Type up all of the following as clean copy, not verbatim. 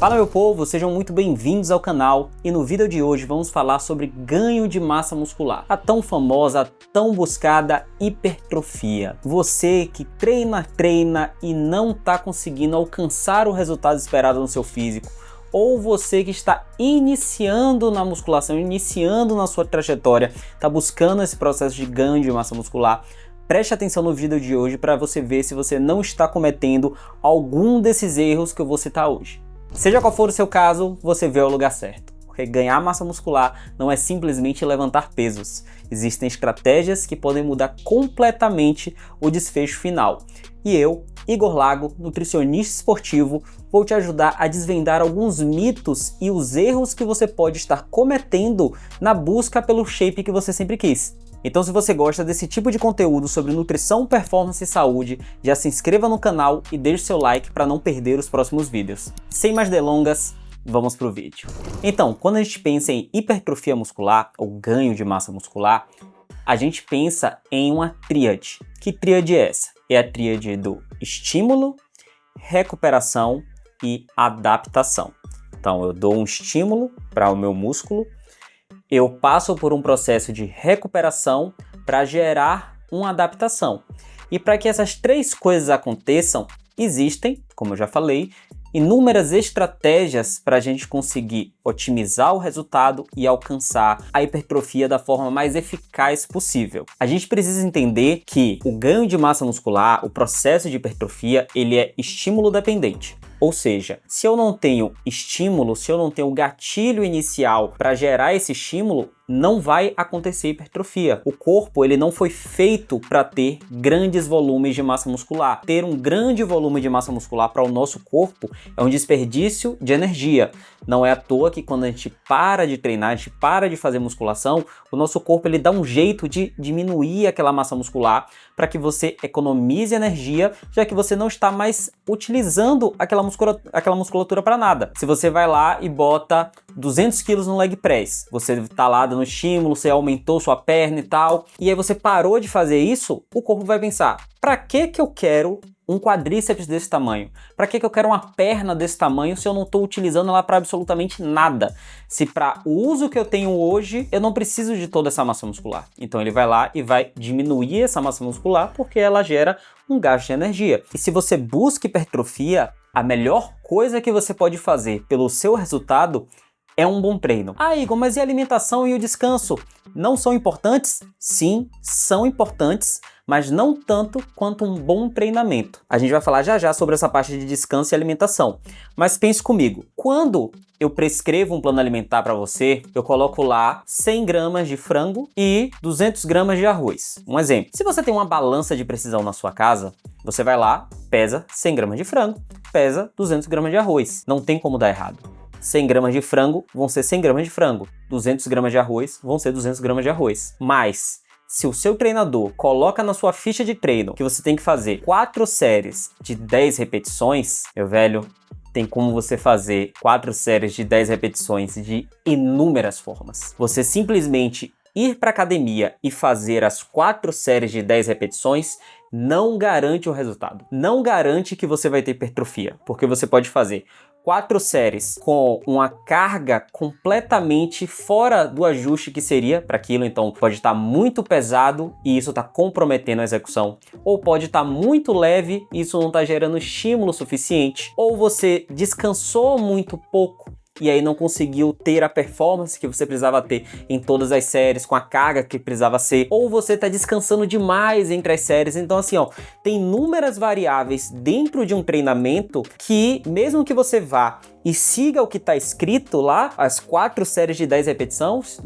Fala meu povo, sejam muito bem-vindos ao canal e no vídeo de hoje vamos falar sobre ganho de massa muscular, a tão famosa, tão buscada hipertrofia. Você que treina e não está conseguindo alcançar o resultado esperado no seu físico, ou você que está iniciando na musculação, iniciando na sua trajetória, está buscando esse processo de ganho de massa muscular, preste atenção no vídeo de hoje para você ver se você não está cometendo algum desses erros que eu vou citar hoje. Seja qual for o seu caso, você veio ao lugar certo. Porque ganhar massa muscular não é simplesmente levantar pesos. Existem estratégias que podem mudar completamente o desfecho final. E eu, Igor Lago, nutricionista esportivo, vou te ajudar a desvendar alguns mitos e os erros que você pode estar cometendo na busca pelo shape que você sempre quis. Então, se você gosta desse tipo de conteúdo sobre nutrição, performance e saúde, já se inscreva no canal e deixe seu like para não perder os próximos vídeos. Sem mais delongas, vamos pro vídeo. Então, quando a gente pensa em hipertrofia muscular, ou ganho de massa muscular, a gente pensa em uma tríade. Que tríade é essa? É a tríade do estímulo, recuperação e adaptação. Então, eu dou um estímulo para o meu músculo, eu passo por um processo de recuperação para gerar uma adaptação. E para que essas três coisas aconteçam, existem, como eu já falei, inúmeras estratégias para a gente conseguir otimizar o resultado e alcançar a hipertrofia da forma mais eficaz possível. A gente precisa entender que o ganho de massa muscular, o processo de hipertrofia, ele é estímulo dependente. Ou seja, se eu não tenho estímulo, se eu não tenho gatilho inicial para gerar esse estímulo, não vai acontecer hipertrofia. O corpo ele não foi feito para ter grandes volumes de massa muscular. Ter um grande volume de massa muscular para o nosso corpo é um desperdício de energia. Não é à toa que quando a gente para de treinar, a gente para de fazer musculação, o nosso corpo ele dá um jeito de diminuir aquela massa muscular para que você economize energia, já que você não está mais utilizando aquela musculatura para nada. Se você vai lá e bota 200 kg no leg press, você está lá dando estímulo, você aumentou sua perna e tal, e aí você parou de fazer isso, o corpo vai pensar, para que eu quero um quadríceps desse tamanho? Para que eu quero uma perna desse tamanho se eu não estou utilizando ela para absolutamente nada? Se para o uso que eu tenho hoje, eu não preciso de toda essa massa muscular. Então ele vai lá e vai diminuir essa massa muscular porque ela gera um gasto de energia. E se você busca hipertrofia, a melhor coisa que você pode fazer pelo seu resultado é um bom treino. Ah, Igor, mas e a alimentação e o descanso? Não são importantes? Sim, são importantes, mas não tanto quanto um bom treinamento. A gente vai falar já sobre essa parte de descanso e alimentação. Mas pense comigo, quando eu prescrevo um plano alimentar para você, eu coloco lá 100 gramas de frango e 200 gramas de arroz. Um exemplo, se você tem uma balança de precisão na sua casa, você vai lá, pesa 100 gramas de frango, pesa 200 gramas de arroz. Não tem como dar errado. 100 gramas de frango vão ser 100 gramas de frango, 200 gramas de arroz vão ser 200 gramas de arroz. Mas, se o seu treinador coloca na sua ficha de treino que você tem que fazer 4 séries de 10 repetições, meu velho, tem como você fazer 4 séries de 10 repetições de inúmeras formas. Você simplesmente ir para academia e fazer as 4 séries de 10 repetições não garante o resultado. Não garante que você vai ter hipertrofia, porque você pode fazer 4 séries com uma carga completamente fora do ajuste que seria para aquilo, então pode estar muito pesado e isso está comprometendo a execução, ou pode estar muito leve e isso não está gerando estímulo suficiente, ou você descansou muito pouco e aí não conseguiu ter a performance que você precisava ter em todas as séries, com a carga que precisava ser, ou você está descansando demais entre as séries. Então assim, ó, tem inúmeras variáveis dentro de um treinamento que, mesmo que você vá e siga o que está escrito lá, as 4 séries de 10 repetições,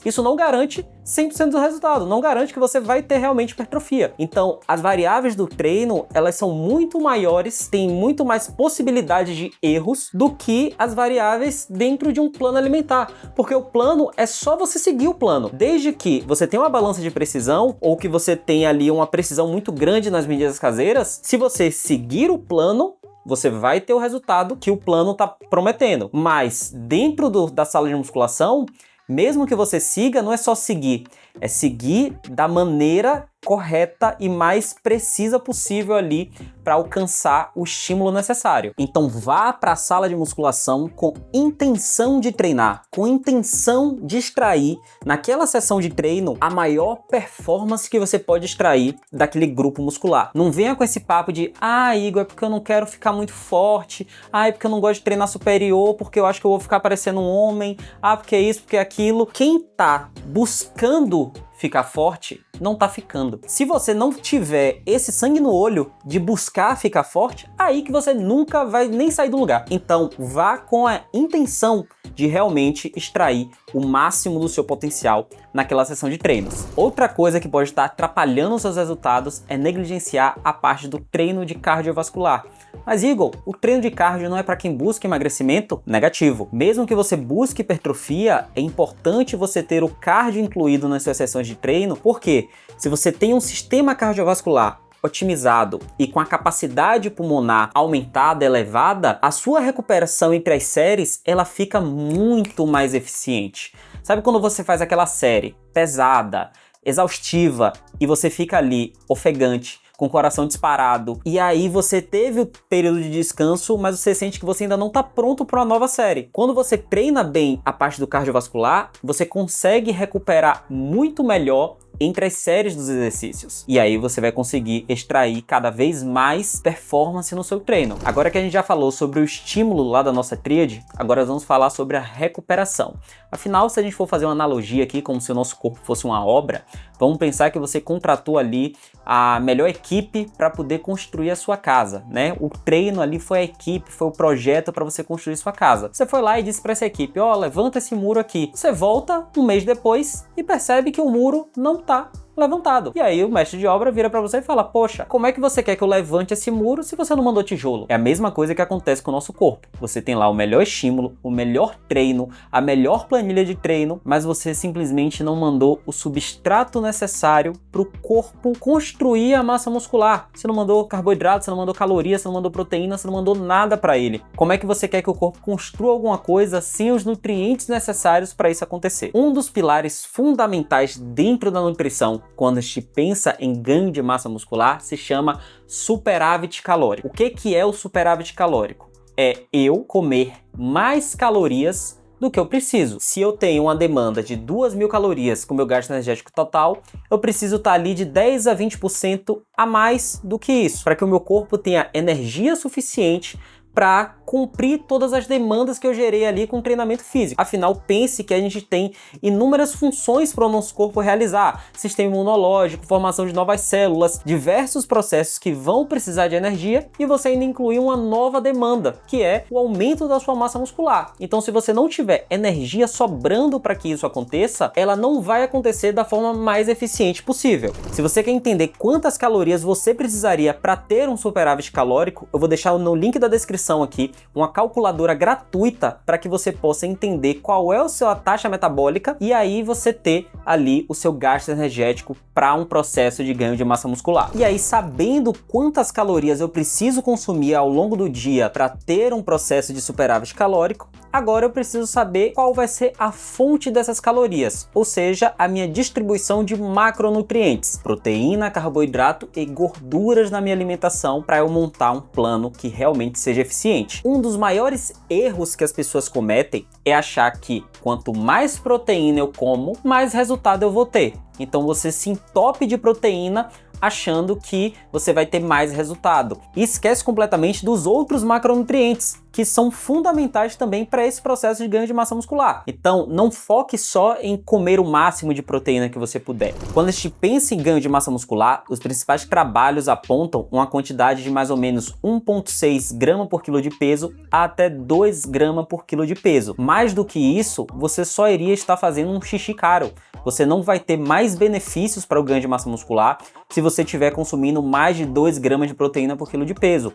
isso não garante 100% do resultado, não garante que você vai ter realmente hipertrofia. Então, as variáveis do treino, elas são muito maiores, tem muito mais possibilidade de erros do que as variáveis dentro de um plano alimentar, porque o plano é só você seguir o plano, desde que você tenha uma balança de precisão ou que você tenha ali uma precisão muito grande nas medidas caseiras. Se você seguir o plano, você vai ter o resultado que o plano está prometendo. Mas dentro da sala de musculação, mesmo que você siga, não é só seguir, é seguir da maneira correta e mais precisa possível ali para alcançar o estímulo necessário. Então vá para a sala de musculação com intenção de treinar, com intenção de extrair naquela sessão de treino a maior performance que você pode extrair daquele grupo muscular. Não venha com esse papo de Igor, é porque eu não quero ficar muito forte, é porque eu não gosto de treinar superior, porque eu acho que eu vou ficar parecendo um homem, porque é isso, porque é aquilo. Quem tá buscando ficar forte, não tá ficando. Se você não tiver esse sangue no olho de buscar ficar forte, aí que você nunca vai nem sair do lugar. Então, vá com a intenção de realmente extrair o máximo do seu potencial naquela sessão de treinos. Outra coisa que pode estar atrapalhando os seus resultados é negligenciar a parte do treino de cardiovascular. Mas Igor, o treino de cardio não é para quem busca emagrecimento? Negativo. Mesmo que você busque hipertrofia, é importante você ter o cardio incluído nas suas sessões de treino, porque se você tem um sistema cardiovascular otimizado e com a capacidade pulmonar aumentada, elevada, a sua recuperação entre as séries, ela fica muito mais eficiente. Sabe quando você faz aquela série pesada, exaustiva, e você fica ali ofegante, com o coração disparado, e aí você teve o período de descanso, mas você sente que você ainda não está pronto para uma nova série. Quando você treina bem a parte do cardiovascular, você consegue recuperar muito melhor entre as séries dos exercícios. E aí você vai conseguir extrair cada vez mais performance no seu treino. Agora que a gente já falou sobre o estímulo lá da nossa tríade, agora vamos falar sobre a recuperação. Afinal, se a gente for fazer uma analogia aqui, como se o nosso corpo fosse uma obra, vamos pensar que você contratou ali a melhor equipe para poder construir a sua casa, né? O treino ali foi a equipe, foi o projeto para você construir sua casa. Você foi lá e disse para essa equipe, levanta esse muro aqui. Você volta um mês depois e percebe que o muro não tá levantado. E aí o mestre de obra vira para você e fala, poxa, como é que você quer que eu levante esse muro se você não mandou tijolo? É a mesma coisa que acontece com o nosso corpo. Você tem lá o melhor estímulo, o melhor treino, a melhor planilha de treino, mas você simplesmente não mandou o substrato necessário para o corpo construir a massa muscular. Você não mandou carboidrato, você não mandou calorias, você não mandou proteína, você não mandou nada para ele. Como é que você quer que o corpo construa alguma coisa sem os nutrientes necessários para isso acontecer? Um dos pilares fundamentais dentro da nutrição, quando a gente pensa em ganho de massa muscular, se chama superávit calórico. O que é o superávit calórico? É eu comer mais calorias do que eu preciso. Se eu tenho uma demanda de 2.000 calorias com meu gasto energético total, eu preciso estar ali de 10 a 20% a mais do que isso, para que o meu corpo tenha energia suficiente para cumprir todas as demandas que eu gerei ali com o treinamento físico. Afinal, pense que a gente tem inúmeras funções para o nosso corpo realizar. Sistema imunológico, formação de novas células, diversos processos que vão precisar de energia e você ainda inclui uma nova demanda, que é o aumento da sua massa muscular. Então, se você não tiver energia sobrando para que isso aconteça, ela não vai acontecer da forma mais eficiente possível. Se você quer entender quantas calorias você precisaria para ter um superávit calórico, eu vou deixar no link da descrição aqui uma calculadora gratuita para que você possa entender qual é a sua taxa metabólica e aí você ter ali o seu gasto energético para um processo de ganho de massa muscular. E aí, sabendo quantas calorias eu preciso consumir ao longo do dia para ter um processo de superávit calórico, agora eu preciso saber qual vai ser a fonte dessas calorias, ou seja, a minha distribuição de macronutrientes, proteína, carboidrato e gorduras na minha alimentação para eu montar um plano que realmente seja eficiente. Um dos maiores erros que as pessoas cometem é achar que quanto mais proteína eu como, mais resultado eu vou ter. Então você se entope de proteína achando que você vai ter mais resultado. E esquece completamente dos outros macronutrientes, que são fundamentais também para esse processo de ganho de massa muscular. Então, não foque só em comer o máximo de proteína que você puder. Quando a gente pensa em ganho de massa muscular, os principais trabalhos apontam uma quantidade de mais ou menos 1,6 grama por quilo de peso a até 2 gramas por quilo de peso. Mais do que isso, você só iria estar fazendo um xixi caro. Você não vai ter mais benefícios para o ganho de massa muscular se você estiver consumindo mais de 2 gramas de proteína por quilo de peso.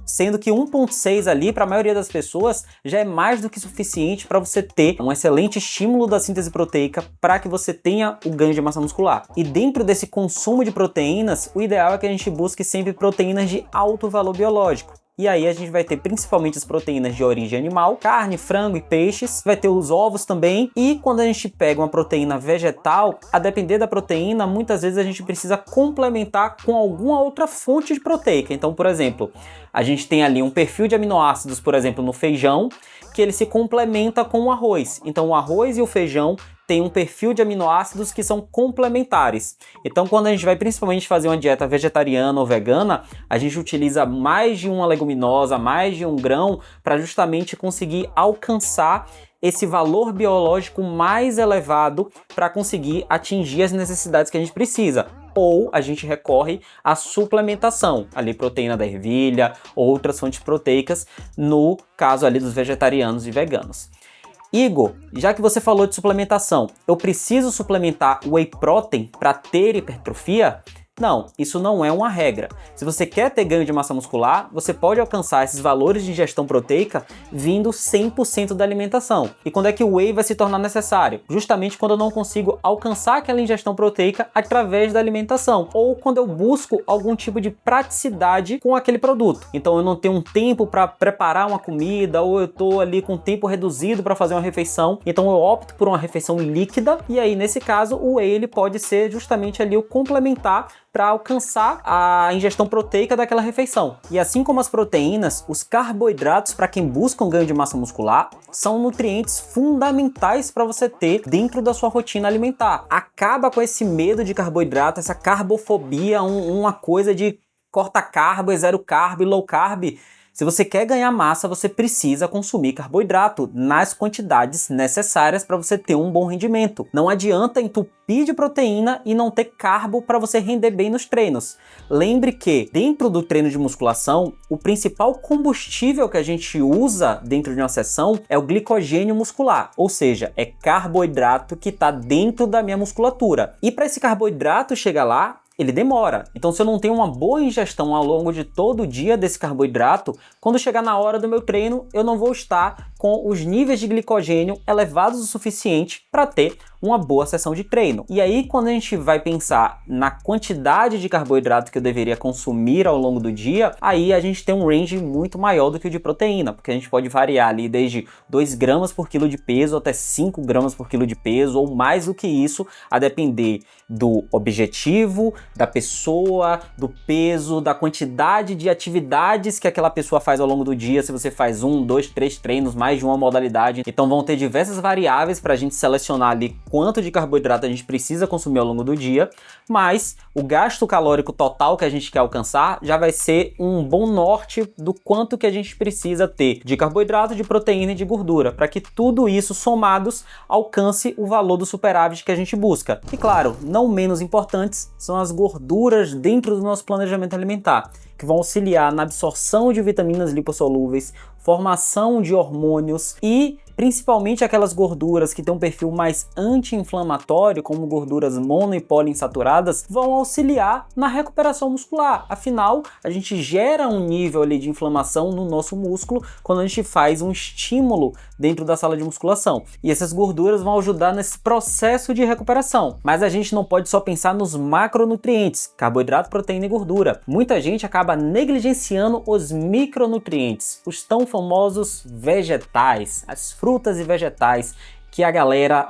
Sendo que 1,6 ali, para a maioria das pessoas, já é mais do que suficiente para você ter um excelente estímulo da síntese proteica para que você tenha o ganho de massa muscular. E dentro desse consumo de proteínas, o ideal é que a gente busque sempre proteínas de alto valor biológico. E aí a gente vai ter principalmente as proteínas de origem animal, carne, frango e peixes, vai ter os ovos também. E quando a gente pega uma proteína vegetal, a depender da proteína, muitas vezes a gente precisa complementar com alguma outra fonte de proteica. Então, por exemplo, a gente tem ali um perfil de aminoácidos, por exemplo, no feijão, que ele se complementa com o arroz. Então, o arroz e o feijão tem um perfil de aminoácidos que são complementares. Então, quando a gente vai principalmente fazer uma dieta vegetariana ou vegana, a gente utiliza mais de uma leguminosa, mais de um grão, para justamente conseguir alcançar esse valor biológico mais elevado para conseguir atingir as necessidades que a gente precisa. Ou a gente recorre à suplementação, ali proteína da ervilha, outras fontes proteicas, no caso ali dos vegetarianos e veganos. Igor, já que você falou de suplementação, eu preciso suplementar whey protein para ter hipertrofia? Não, isso não é uma regra. Se você quer ter ganho de massa muscular, você pode alcançar esses valores de ingestão proteica vindo 100% da alimentação. E quando é que o whey vai se tornar necessário? Justamente quando eu não consigo alcançar aquela ingestão proteica através da alimentação, ou quando eu busco algum tipo de praticidade com aquele produto. Então eu não tenho um tempo para preparar uma comida, ou eu estou ali com tempo reduzido para fazer uma refeição, então eu opto por uma refeição líquida, e aí nesse caso o whey ele pode ser justamente ali o complementar para alcançar a ingestão proteica daquela refeição. E assim como as proteínas, os carboidratos, para quem busca um ganho de massa muscular, são nutrientes fundamentais para você ter dentro da sua rotina alimentar. Acaba com esse medo de carboidrato, essa carbofobia, uma coisa de corta carbo, é zero carbo e low carb. Se você quer ganhar massa, você precisa consumir carboidrato nas quantidades necessárias para você ter um bom rendimento. Não adianta entupir de proteína e não ter carbo para você render bem nos treinos. Lembre que dentro do treino de musculação, o principal combustível que a gente usa dentro de uma sessão é o glicogênio muscular, ou seja, é carboidrato que está dentro da minha musculatura. E para esse carboidrato chegar lá, ele demora. Então, se eu não tenho uma boa ingestão ao longo de todo o dia desse carboidrato, quando chegar na hora do meu treino, eu não vou estar com os níveis de glicogênio elevados o suficiente para ter uma boa sessão de treino. E aí, quando a gente vai pensar na quantidade de carboidrato que eu deveria consumir ao longo do dia, aí a gente tem um range muito maior do que o de proteína, porque a gente pode variar ali desde 2 gramas por quilo de peso até 5 gramas por quilo de peso, ou mais do que isso, a depender do objetivo, da pessoa, do peso, da quantidade de atividades que aquela pessoa faz ao longo do dia, se você faz 1, 2, 3 treinos, mais de uma modalidade. Então vão ter diversas variáveis para a gente selecionar ali quanto de carboidrato a gente precisa consumir ao longo do dia, mas o gasto calórico total que a gente quer alcançar já vai ser um bom norte do quanto que a gente precisa ter de carboidrato, de proteína e de gordura, para que tudo isso somados alcance o valor do superávit que a gente busca. E claro, não menos importantes são as gorduras dentro do nosso planejamento alimentar, que vão auxiliar na absorção de vitaminas lipossolúveis, formação de hormônios e principalmente aquelas gorduras que têm um perfil mais anti-inflamatório, como gorduras mono e poliinsaturadas, vão auxiliar na recuperação muscular. Afinal, a gente gera um nível ali de inflamação no nosso músculo quando a gente faz um estímulo dentro da sala de musculação. E essas gorduras vão ajudar nesse processo de recuperação. Mas a gente não pode só pensar nos macronutrientes, carboidrato, proteína e gordura. Muita gente acaba negligenciando os micronutrientes, os tão famosos vegetais, as frutas e vegetais, que a galera,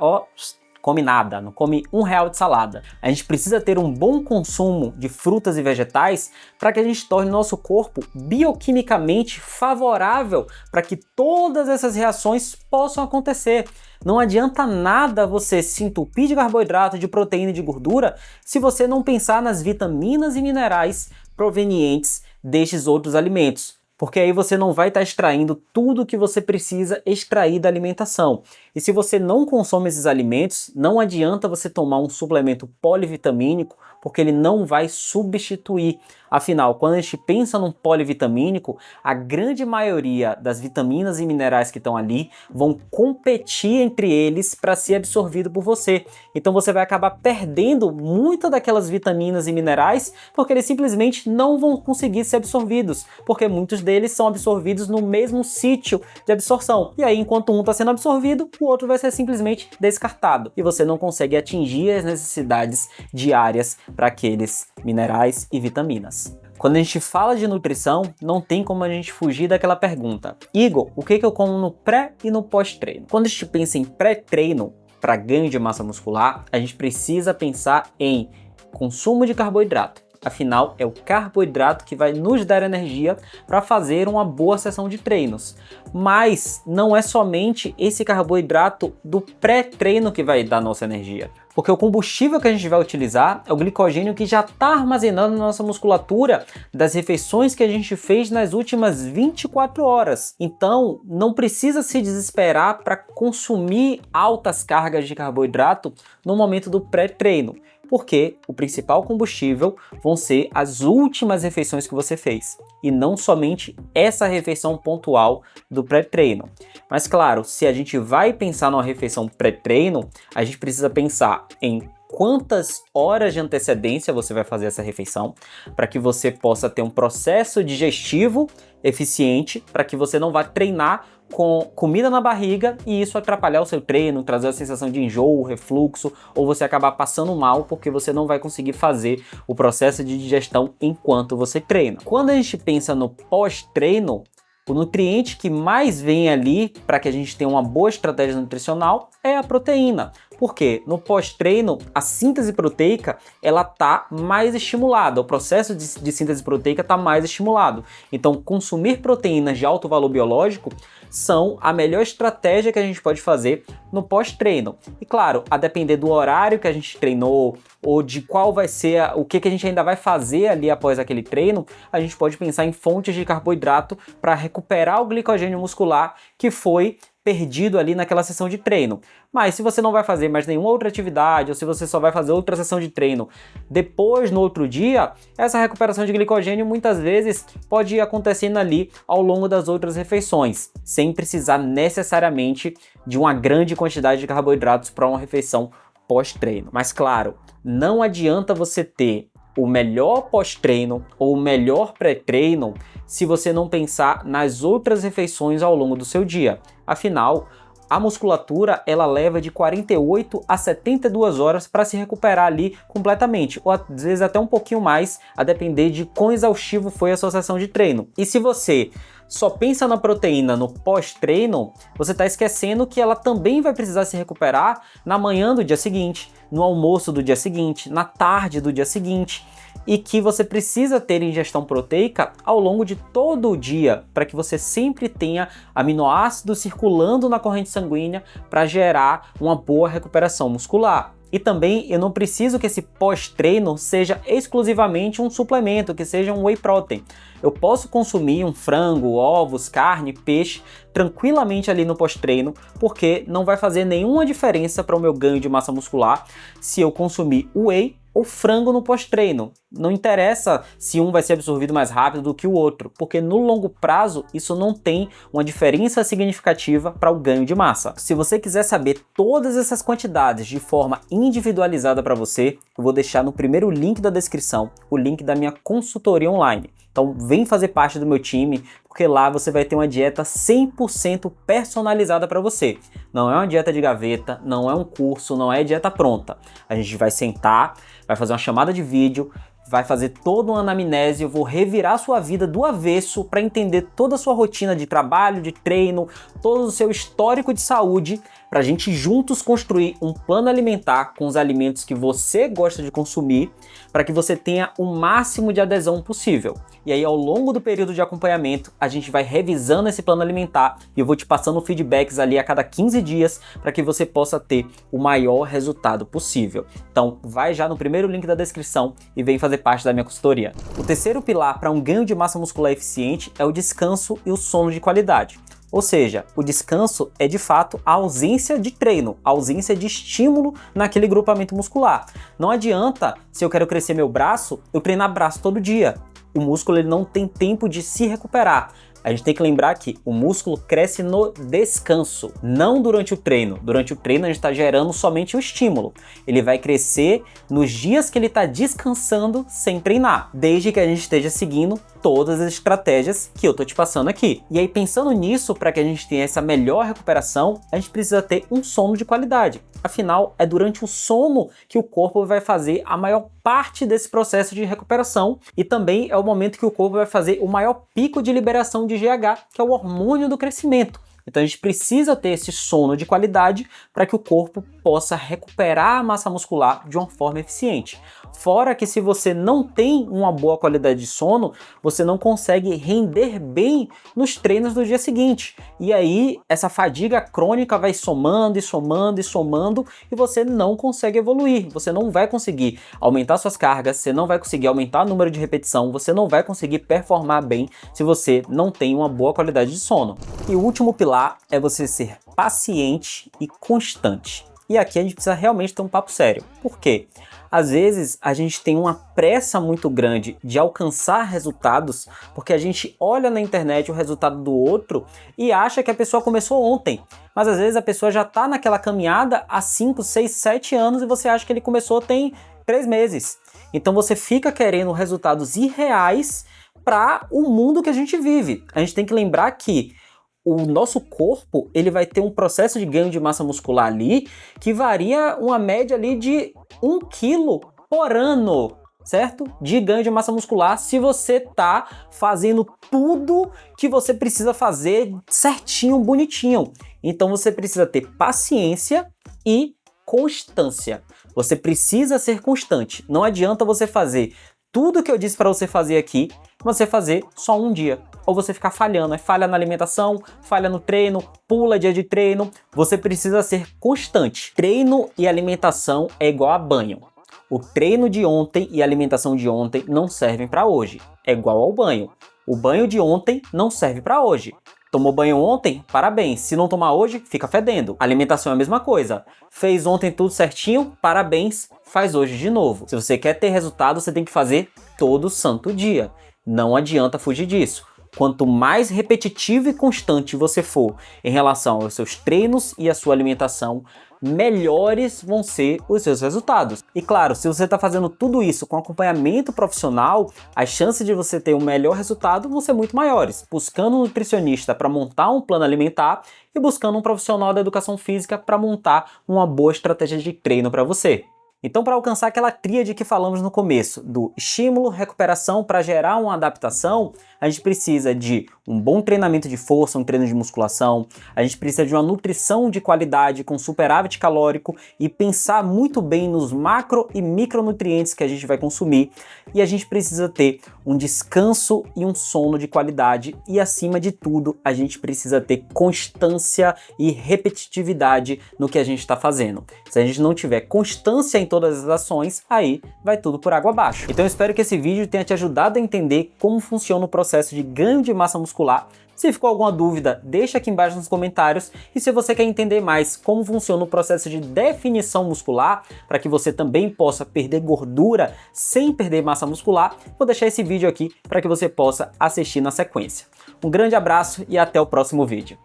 come nada, não come R$1 de salada. A gente precisa ter um bom consumo de frutas e vegetais para que a gente torne nosso corpo bioquimicamente favorável para que todas essas reações possam acontecer. Não adianta nada você se entupir de carboidrato, de proteína e de gordura se você não pensar nas vitaminas e minerais provenientes destes outros alimentos. Porque aí você não vai estar extraindo tudo que você precisa extrair da alimentação. E se você não consome esses alimentos, não adianta você tomar um suplemento polivitamínico, porque ele não vai substituir. Afinal, quando a gente pensa num polivitamínico, a grande maioria das vitaminas e minerais que estão ali vão competir entre eles para ser absorvido por você. Então você vai acabar perdendo muitas daquelas vitaminas e minerais porque eles simplesmente não vão conseguir ser absorvidos, porque muitos deles são absorvidos no mesmo sítio de absorção. E aí, enquanto um está sendo absorvido, o outro vai ser simplesmente descartado. E você não consegue atingir as necessidades diárias para aqueles minerais e vitaminas. Quando a gente fala de nutrição, não tem como a gente fugir daquela pergunta: Igor, o que eu como no pré e no pós-treino? Quando a gente pensa em pré-treino para ganho de massa muscular, a gente precisa pensar em consumo de carboidrato. Afinal, é o carboidrato que vai nos dar energia para fazer uma boa sessão de treinos. Mas não é somente esse carboidrato do pré-treino que vai dar nossa energia. Porque o combustível que a gente vai utilizar é o glicogênio que já está armazenado na nossa musculatura das refeições que a gente fez nas últimas 24 horas. Então, não precisa se desesperar para consumir altas cargas de carboidrato no momento do pré-treino, porque o principal combustível vão ser as últimas refeições que você fez, e não somente essa refeição pontual do pré-treino. Mas claro, se a gente vai pensar numa refeição pré-treino, a gente precisa pensar em quantas horas de antecedência você vai fazer essa refeição, para que você possa ter um processo digestivo eficiente, para que você não vá treinar com comida na barriga e isso atrapalhar o seu treino, trazer a sensação de enjoo, refluxo, ou você acabar passando mal porque você não vai conseguir fazer o processo de digestão enquanto você treina. Quando a gente pensa no pós-treino, o nutriente que mais vem ali para que a gente tenha uma boa estratégia nutricional é a proteína. Porque no pós-treino, a síntese proteica ela tá mais estimulada, o processo de síntese proteica está mais estimulado. Então, consumir proteínas de alto valor biológico são a melhor estratégia que a gente pode fazer no pós-treino. E claro, a depender do horário que a gente treinou ou de qual vai ser o que a gente ainda vai fazer ali após aquele treino, a gente pode pensar em fontes de carboidrato para recuperar o glicogênio muscular que foi perdido ali naquela sessão de treino. Mas se você não vai fazer mais nenhuma outra atividade, ou se você só vai fazer outra sessão de treino depois, no outro dia, essa recuperação de glicogênio muitas vezes pode ir acontecendo ali ao longo das outras refeições, sem precisar necessariamente de uma grande quantidade de carboidratos para uma refeição pós-treino. Mas claro, não adianta você ter o melhor pós-treino ou o melhor pré-treino se você não pensar nas outras refeições ao longo do seu dia. Afinal, a musculatura ela leva de 48 a 72 horas para se recuperar ali completamente, ou às vezes até um pouquinho mais, a depender de quão exaustivo foi a sua sessão de treino. E se você só pensa na proteína no pós-treino, você está esquecendo que ela também vai precisar se recuperar na manhã do dia seguinte, no almoço do dia seguinte, na tarde do dia seguinte, e que você precisa ter ingestão proteica ao longo de todo o dia, para que você sempre tenha aminoácidos circulando na corrente sanguínea para gerar uma boa recuperação muscular. E também eu não preciso que esse pós-treino seja exclusivamente um suplemento, que seja um whey protein. Eu posso consumir um frango, ovos, carne, peixe tranquilamente ali no pós-treino, porque não vai fazer nenhuma diferença para o meu ganho de massa muscular se eu consumir whey ou frango no pós-treino. Não interessa se um vai ser absorvido mais rápido do que o outro, porque no longo prazo isso não tem uma diferença significativa para o ganho de massa. Se você quiser saber todas essas quantidades de forma individualizada para você, eu vou deixar no primeiro link da descrição o link da minha consultoria online. Então vem fazer parte do meu time, porque lá você vai ter uma dieta 100% personalizada para você. Não é uma dieta de gaveta, não é um curso, não é dieta pronta. A gente vai sentar, vai fazer uma chamada de vídeo, vai fazer toda uma anamnese, eu vou revirar a sua vida do avesso para entender toda a sua rotina de trabalho, de treino, todo o seu histórico de saúde, para a gente juntos construir um plano alimentar com os alimentos que você gosta de consumir, para que você tenha o máximo de adesão possível. E aí, ao longo do período de acompanhamento, a gente vai revisando esse plano alimentar e eu vou te passando feedbacks ali a cada 15 dias para que você possa ter o maior resultado possível. Então, vai já no primeiro link da descrição e vem fazer parte da minha consultoria. O terceiro pilar para um ganho de massa muscular eficiente é o descanso e o sono de qualidade. Ou seja, o descanso é de fato a ausência de treino, a ausência de estímulo naquele grupamento muscular. Não adianta, se eu quero crescer meu braço, eu treinar braço todo dia. O músculo ele não tem tempo de se recuperar. A gente tem que lembrar que o músculo cresce no descanso, não durante o treino. Durante o treino a gente está gerando somente o estímulo. Ele vai crescer nos dias que ele está descansando sem treinar, desde que a gente esteja seguindo todas as estratégias que eu tô te passando aqui. E aí, pensando nisso, para que a gente tenha essa melhor recuperação, a gente precisa ter um sono de qualidade. Afinal, é durante o sono que o corpo vai fazer a maior parte desse processo de recuperação e também é o momento que o corpo vai fazer o maior pico de liberação de GH, que é o hormônio do crescimento. Então a gente precisa ter esse sono de qualidade para que o corpo possa recuperar a massa muscular de uma forma eficiente. Fora que se você não tem uma boa qualidade de sono, você não consegue render bem nos treinos do dia seguinte. E aí essa fadiga crônica vai somando e somando e somando e você não consegue evoluir. Você não vai conseguir aumentar suas cargas, você não vai conseguir aumentar o número de repetição, você não vai conseguir performar bem se você não tem uma boa qualidade de sono. E o último pilar é você ser paciente e constante. E aqui a gente precisa realmente ter um papo sério. Por quê? Às vezes a gente tem uma pressa muito grande de alcançar resultados porque a gente olha na internet o resultado do outro e acha que a pessoa começou ontem. Mas às vezes a pessoa já está naquela caminhada há 5, 6, 7 anos e você acha que ele começou tem 3 meses. Então você fica querendo resultados irreais para o mundo que a gente vive. A gente tem que lembrar que o nosso corpo ele vai ter um processo de ganho de massa muscular ali que varia uma média ali de 1 quilo por ano, certo? De ganho de massa muscular se você tá fazendo tudo que você precisa fazer certinho, bonitinho. Então você precisa ter paciência e constância. Você precisa ser constante. Não adianta você fazer tudo que eu disse para você fazer aqui, você fazer só um dia. Ou você ficar falhando, falha na alimentação, falha no treino, pula dia de treino. Você precisa ser constante. Treino e alimentação é igual a banho. O treino de ontem e a alimentação de ontem não servem para hoje. É igual ao banho. O banho de ontem não serve para hoje. Tomou banho ontem? Parabéns. Se não tomar hoje, fica fedendo. Alimentação é a mesma coisa. Fez ontem tudo certinho? Parabéns. Faz hoje de novo. Se você quer ter resultado, você tem que fazer todo santo dia. Não adianta fugir disso. Quanto mais repetitivo e constante você for em relação aos seus treinos e à sua alimentação, melhores vão ser os seus resultados. E claro, se você está fazendo tudo isso com acompanhamento profissional, as chances de você ter um melhor resultado vão ser muito maiores, buscando um nutricionista para montar um plano alimentar e buscando um profissional da educação física para montar uma boa estratégia de treino para você. Então, para alcançar aquela tríade que falamos no começo, do estímulo, recuperação para gerar uma adaptação, a gente precisa de um bom treinamento de força, um treino de musculação, a gente precisa de uma nutrição de qualidade com superávit calórico e pensar muito bem nos macro e micronutrientes que a gente vai consumir, e a gente precisa ter um descanso e um sono de qualidade e, acima de tudo, a gente precisa ter constância e repetitividade no que a gente está fazendo. Se a gente não tiver constância em todas as ações, aí vai tudo por água abaixo. Então eu espero que esse vídeo tenha te ajudado a entender como funciona o processo de ganho de massa muscular. Se ficou alguma dúvida, deixa aqui embaixo nos comentários, e se você quer entender mais como funciona o processo de definição muscular, para que você também possa perder gordura sem perder massa muscular, vou deixar esse vídeo aqui para que você possa assistir na sequência. Um grande abraço e até o próximo vídeo.